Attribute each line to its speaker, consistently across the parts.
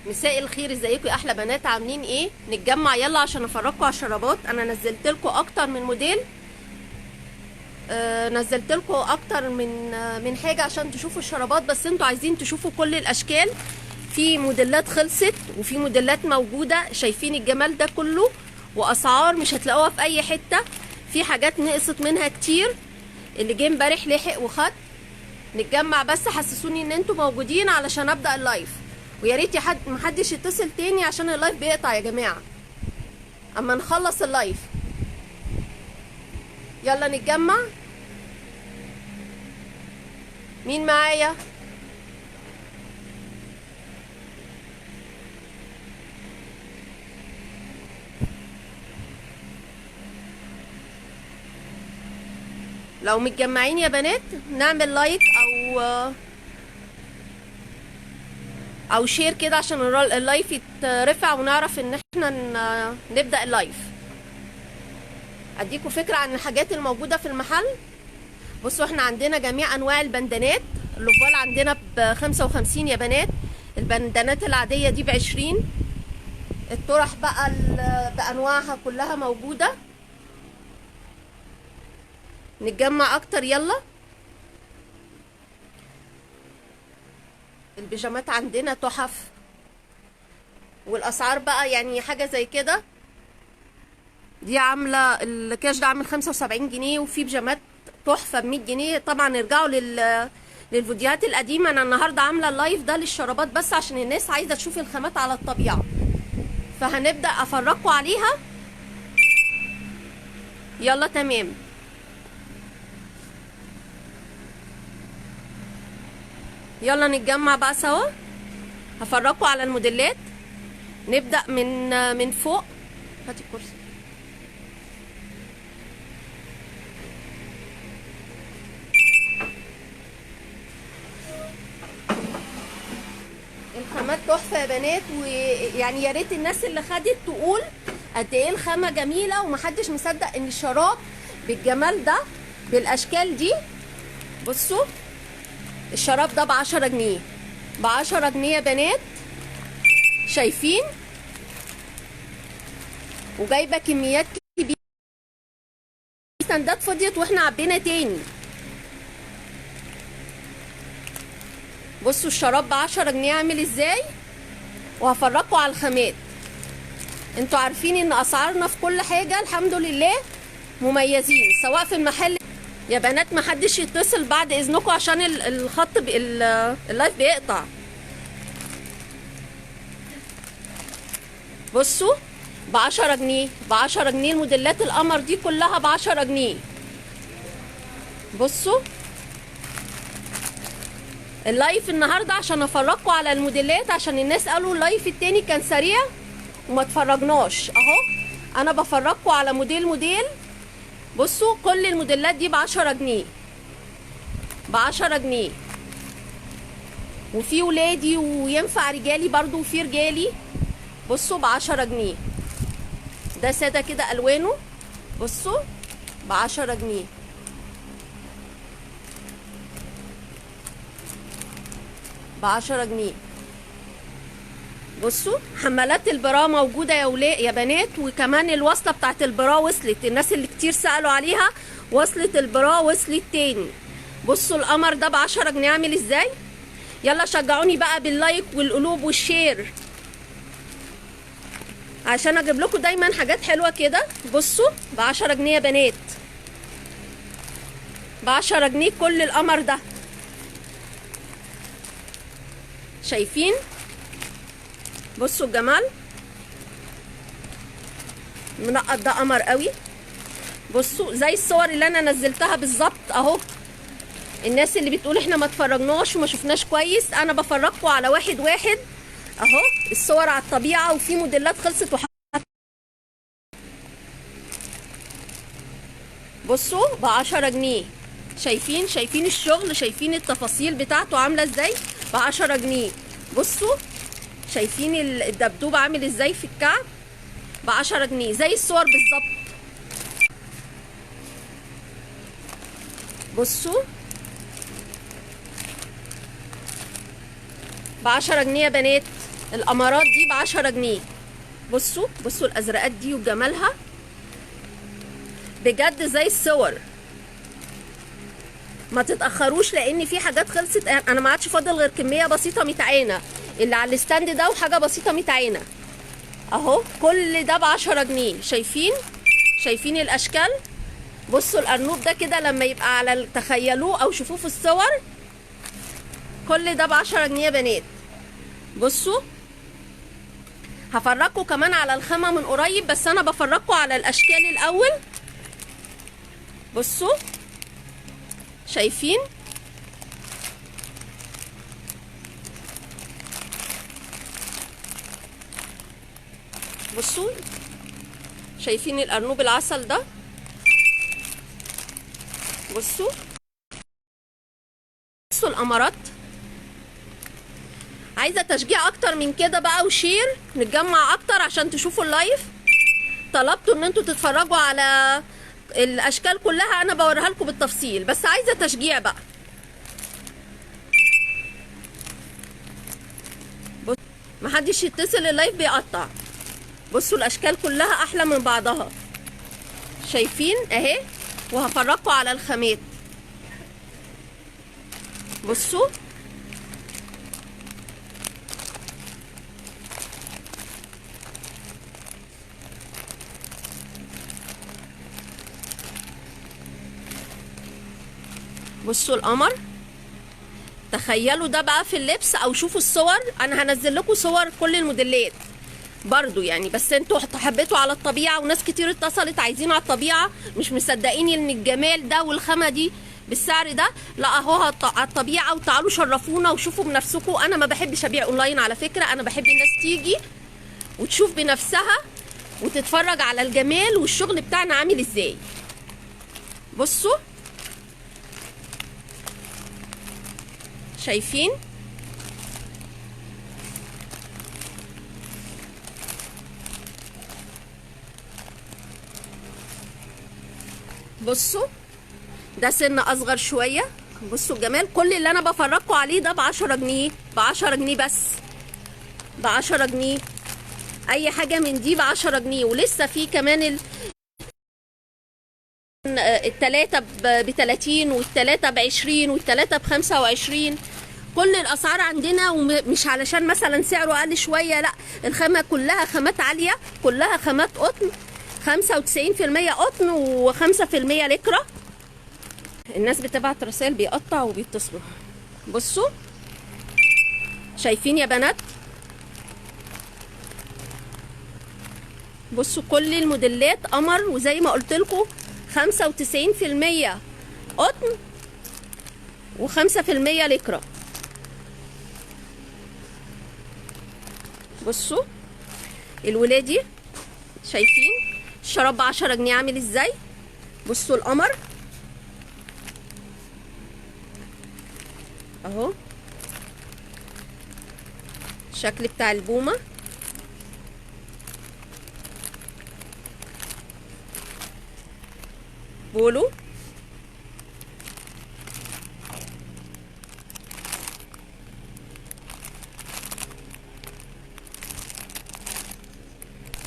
Speaker 1: مساء الخير، ازيكم يا احلى بنات؟ عاملين ايه؟ نتجمع يلا عشان افرجكم على الشرابات. انا نزلت لكم اكتر من موديل. نزلت لكم اكتر من حاجه عشان تشوفوا الشرابات، بس انتوا عايزين تشوفوا كل الاشكال. في موديلات خلصت وفي موديلات موجوده. شايفين الجمال ده كله؟ واسعار مش هتلاقوها في اي حته. في حاجات نقصت منها كتير. اللي جه امبارح لحق وخد. نتجمع بس، حسسوني ان انتوا موجودين علشان ابدا اللايف. ويا ريت محدش يتصل تاني عشان اللايف بيقطع يا جماعه اما نخلص اللايف. يلا نتجمع. مين معايا؟ لو متجمعين يا بنات نعمل لايك او شير كده عشان اللايف يترفع ونعرف ان احنا نبدأ اللايف. اديكم فكرة عن الحاجات الموجودة في المحل. بصوا احنا عندنا جميع انواع البندانات. اللوفال عندنا ب55 يا بنات. البندانات العادية دي ب20. الطرح بقى بانواعها كلها موجودة. نتجمع اكتر يلا. البيجامات عندنا تحف، والاسعار بقى يعني حاجة زي كده. دي عاملة الكاش ده عامل 75 جنيه، وفي بيجامات تحفة ب 100 جنيه. طبعا ارجعوا للفيديوهات القديمة. انا النهاردة عاملة اللايف ده للشرابات بس عشان الناس عايزة تشوف الخامات على الطبيعة، فهنبدأ افرجكم عليها. يلا تمام. يلا نتجمع بقى سوا، هفرجكم على الموديلات. نبدأ من فوق. هاتي الكرسي. الخامات تحفه يا بنات، ويعني يا ريت الناس اللي خدت تقول قد ايه الخامه جميله، ومحدش مصدق ان الشراب بالجمال ده بالاشكال دي. بصوا الشراب ده ب10 جنيه. ب10 جنيه يا بنات. شايفين؟ وجايبه كميات كبيره. ستاندات فضيت واحنا عبينا تاني. بصوا الشراب ب10 جنيه عامل ازاي، وهفرجكم على الخامات. انتوا عارفين ان اسعارنا في كل حاجه الحمد لله مميزين، سواء في المحل. يا بنات محدش يتصل بعد اذنكم عشان الخط اللايف بيقطع. بصوا ب10 جنيه. ب10 جنيه الموديلات القمر دي كلها ب10 جنيه. بصوا اللايف النهارده عشان افرجكم على الموديلات، عشان الناس قالوا اللايف التاني كان سريع وما اتفرجناش. اهو انا بفرجكم على موديل. بصوا كل الموديلات دي ب10 جنيه. ب10 جنيه. وفي ولادي وينفع رجالي برضو، وفي رجالي. بصوا ب10 جنيه. ده ساده كده الوانه. بصوا ب10 جنيه. ب10 جنيه. بصوا حمالات البرا موجوده يا بنات، وكمان الوصله بتاعت البرا وصلت. الناس اللي كتير سالوا عليها وصلت البرا، وصلت تاني. بصوا القمر ده ب10 جنيه عامل ازاي. يلا شجعوني بقى باللايك والقلوب والشير عشان اجيب لكم دايما حاجات حلوه كده. بصوا ب10 جنيه يا بنات. ب10 جنيه كل القمر ده. شايفين؟ بصوا الجمال. منقط ده قمر قوي. بصوا زي الصور اللي انا نزلتها بالظبط اهو. الناس اللي بتقول احنا ما اتفرجناش وما شفناش كويس، انا بفرجكم على واحد اهو. الصور على الطبيعه، وفي موديلات خلصت بصوا ب10 جنيه. شايفين الشغل، شايفين التفاصيل بتاعته عامله ازاي. ب10 جنيه. بصوا شايفين الدبدوب عامل ازاي في الكعب. ب10 جنيه زي الصور بالظبط. بصوا ب10 جنيه يا بنات. الامارات دي ب10 جنيه. بصوا بصوا الازرقات دي وجمالها بجد زي الصور. ما تتاخروش لان في حاجات خلصت، انا ما عادش فاضل غير كميه بسيطه متعينه اللي على الستاند ده وحاجه بسيطه متعينه اهو. كل ده ب10 جنيه. شايفين الاشكال؟ بصوا الارنوب ده كده لما يبقى على تخيلوه او شوفوه في الصور. كل ده ب10 جنيه يا بنات. بصوا هفرجكم كمان على الخامه من قريب، بس انا بفرجكم على الاشكال الاول. بصوا شايفين؟ بصوا شايفين الارنوب العسل ده؟ بصوا الامارات. عايزه تشجيع اكتر من كده بقى وشير، نتجمع اكتر عشان تشوفوا اللايف. طلبتوا ان انتوا تتفرجوا على الاشكال كلها، انا بوريها لكم بالتفصيل، بس عايزه تشجيع بقى. بص محدش يتصل، اللايف بيقطع. بصوا الاشكال كلها احلى من بعضها. شايفين اهي؟ وهفرجكم على الخامات. بصوا بصوا القمر. تخيلوا ده بقى في اللبس او شوفوا الصور. انا هنزل لكم صور كل الموديلات برضو يعني، بس انتوا حبيتوا على الطبيعه وناس كتير اتصلت عايزين على الطبيعه، مش مصدقين ان الجمال ده والخامه دي بالسعر ده. لا اهو على الطبيعه، وتعالوا شرفونا وشوفوا بنفسكم. انا ما بحبش ابيع اونلاين على فكره، انا بحب الناس تيجي وتشوف بنفسها وتتفرج على الجمال والشغل بتاعنا عامل ازاي. بصوا شايفين؟ بصوا ده سن اصغر شويه. بصوا الجمال. كل اللي انا بفرجكم عليه ده ب10 جنيه، ب10 جنيه بس، ب10 جنيه. اي حاجه من دي ب10 جنيه. ولسه في كمان التلاتة ب30 والتلاتة ب20 والتلاتة ب25. كل الاسعار عندنا، ومش علشان مثلا سعره اقل شويه، لا، الخامه كلها خامات عاليه، كلها خامات قطن، 95% قطن و5% لكرة. الناس بتبعت رسائل بيقطع وبيتصلوا. بصوا شايفين يا بنات؟ بصوا كل الموديلات قمر، وزي ما قلت لكم 95% قطن و5% لكرة. بصوا الولادي، شايفين الشراب ب10 جنيه عامل ازاي؟ بصوا القمر اهو، الشكل بتاع البومه. بولو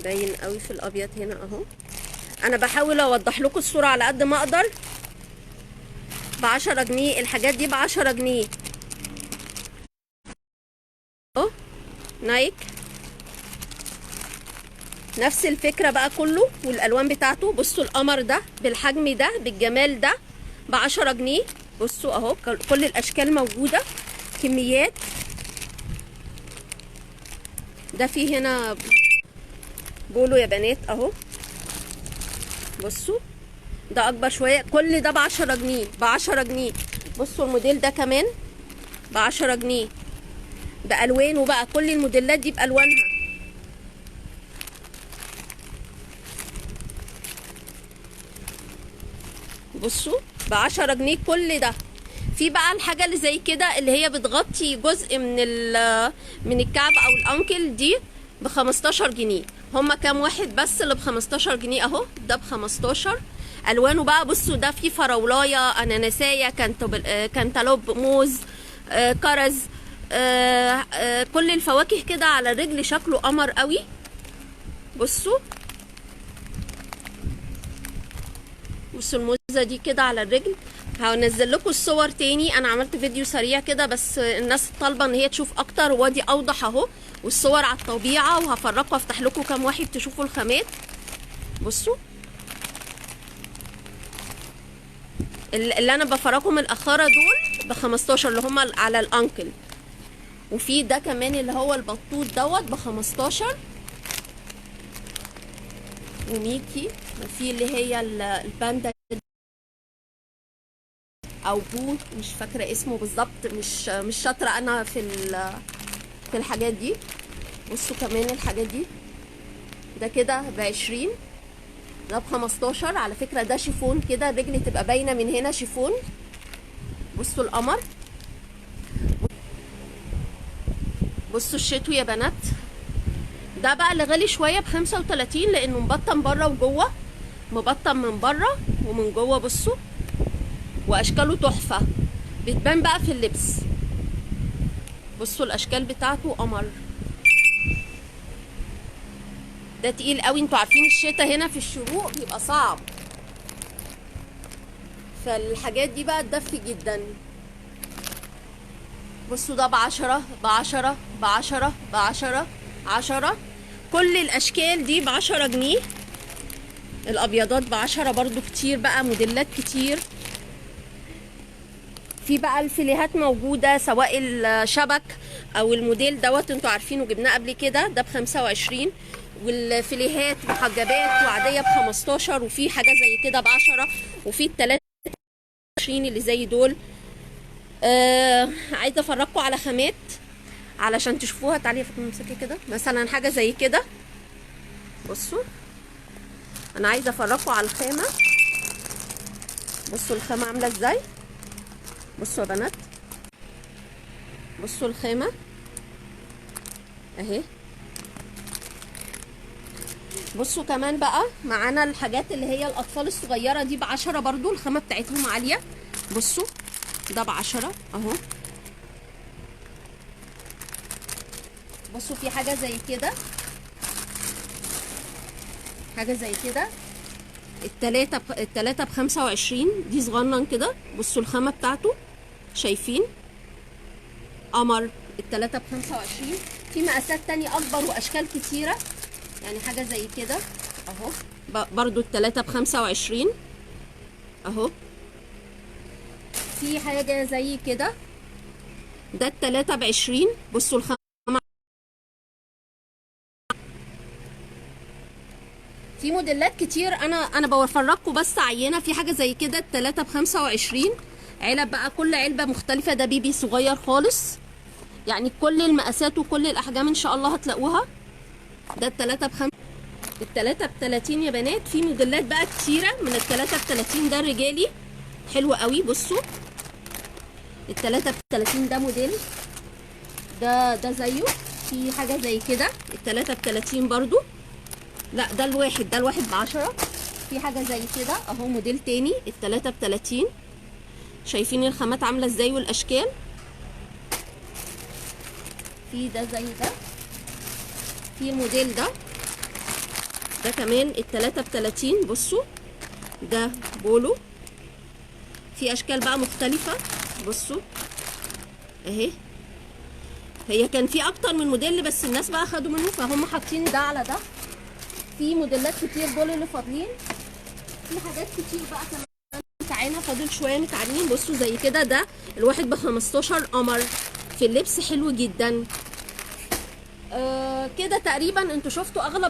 Speaker 1: باين قوي في الابيض هنا اهو. انا بحاول اوضح لكم الصوره على قد ما اقدر. ب10 جنيه الحاجات دي، ب10 جنيه اهو. نايك نفس الفكره بقى كله، والالوان بتاعته. بصوا القمر ده بالحجم ده بالجمال ده ب10 جنيه. بصوا اهو كل الاشكال موجوده، كميات. ده فيه هنا بولو يا بنات اهو. بصوا ده اكبر شويه. كل ده ب10 جنيه، ب10 جنيه. بصوا الموديل ده كمان ب10 جنيه بالوانه بقى. كل الموديلات دي بالوانها. بصوا ب10 جنيه كل ده. في بقى الحاجه اللي زي كده اللي هي بتغطي جزء من الكعب او الانكل، دي ب15 جنيه. هما كام واحد بس اللي ب15 جنيه اهو. ده ب15. الوانه بقى بصوا، ده فيه فراولايه، اناناسيه، كانتالوب، موز، كرز، كل الفواكه كده على الرجل شكله قمر قوي. بصوا الموزه دي كده على الرجل. هنزل لكم الصور تاني، انا عملت فيديو سريع كده بس الناس طالبه ان هي تشوف اكتر، وادي اوضح اهو، والصور على الطبيعه، وهفرجكم افتح لكم كام واحد تشوفوا الخامات. بصوا اللي انا بفرجكم الاخاره دول ب15 اللي هم على الانكل، وفي ده كمان اللي هو البطوط دوت ب15 وميكي، وفي اللي هي الباندا او بو مش فاكره اسمه بالظبط، مش شاطره انا في الحاجات دي. بصوا كمان الحاجات دي ده كده ب20، ده ب15 على فكره. ده شيفون كده، الرجل تبقى باينه من هنا شيفون. بصوا القمر. بصوا الشتوي يا بنات، ده بقى اللي غالي شويه ب35 لانه مبطن بره وجوه، مبطن من بره ومن جوه. بصوا واشكاله تحفه، بتبان بقى في اللبس. بصوا الاشكال بتاعته قمر. ده تقيل قوي، انتوا عارفين الشتا هنا في الشروق بيبقى صعب، فالحاجات دي بقى تدفي جدا. بصوا ده ب10 كل الاشكال دي ب10 جنيه. الابيضات ب10 برضو كتير بقى، موديلات كتير. في بقى الفيليهات موجوده، سواء الشبك او الموديل دوت انتوا عارفينه جبناه قبل كده، ده ب25، والفيليهات محجبات وعاديه ب15، وفي حاجه زي كده ب10، وفي ال23 اللي زي دول. عايزه افرجكم على خامات علشان تشوفوها. تعالي يا فاطمه امسكي كده، مثلا حاجه زي كده. بصوا انا عايزه افرجكم على الخامه. بصوا الخامه عامله ازاي. بصوا يا بنات، بصوا الخامه اهي. بصوا كمان بقى معانا الحاجات اللي هي الاطفال الصغيره دي ب10 برضو، الخامه بتاعتهم عاليه. بصوا ده ب10 اهو. بصوا في حاجه زي كده، حاجه زي كده، التلاتة ب25، دي صغنن كده. بصوا الخامه بتاعته، شايفين قمر. التلاتة ب25. في مقاسات تانية اكبر واشكال كتيره، يعني حاجه زي كده اهو، برضو التلاتة ب25 اهو. في حاجه زي كده، ده التلاتة ب20. بصوا الخامه. في موديلات كتير، انا بفرجكم بس عينه. في حاجه زي كده التلاتة ب25، علب بقى، كل علبه مختلفه. ده بيبي صغير خالص، يعني كل المقاسات وكل الاحجام ان شاء الله هتلاقوها. ده التلاتة التلاتة ب30 يا بنات. في موديلات بقى كتيره من التلاتة ب30. ده الرجالي حلو قوي. بصوا التلاتة ب30 ده موديل، ده زيه. في حاجه زي كده التلاتة ب30 برضو. لا ده الواحد ب10. في حاجه زي كده اهو، موديل تاني التلاتة ب30. شايفين الخامات عامله ازاي والاشكال. في ده زي ده، في الموديل ده كمان التلاتة ب30. بصوا ده بولو، في اشكال بقى مختلفه. بصوا اهي، هي كان في اكتر من موديل بس الناس بقى خدوا منه فهم حاطين ده على ده. في موديلات كتير، دول اللي فاضلين. في حاجات كتير بقى كمان متعانه، فاضل شويه متعانين. بصوا زي كده، ده الواحد ب15 قمر، في اللبس حلو جدا. كده تقريبا انتوا شفتوا اغلب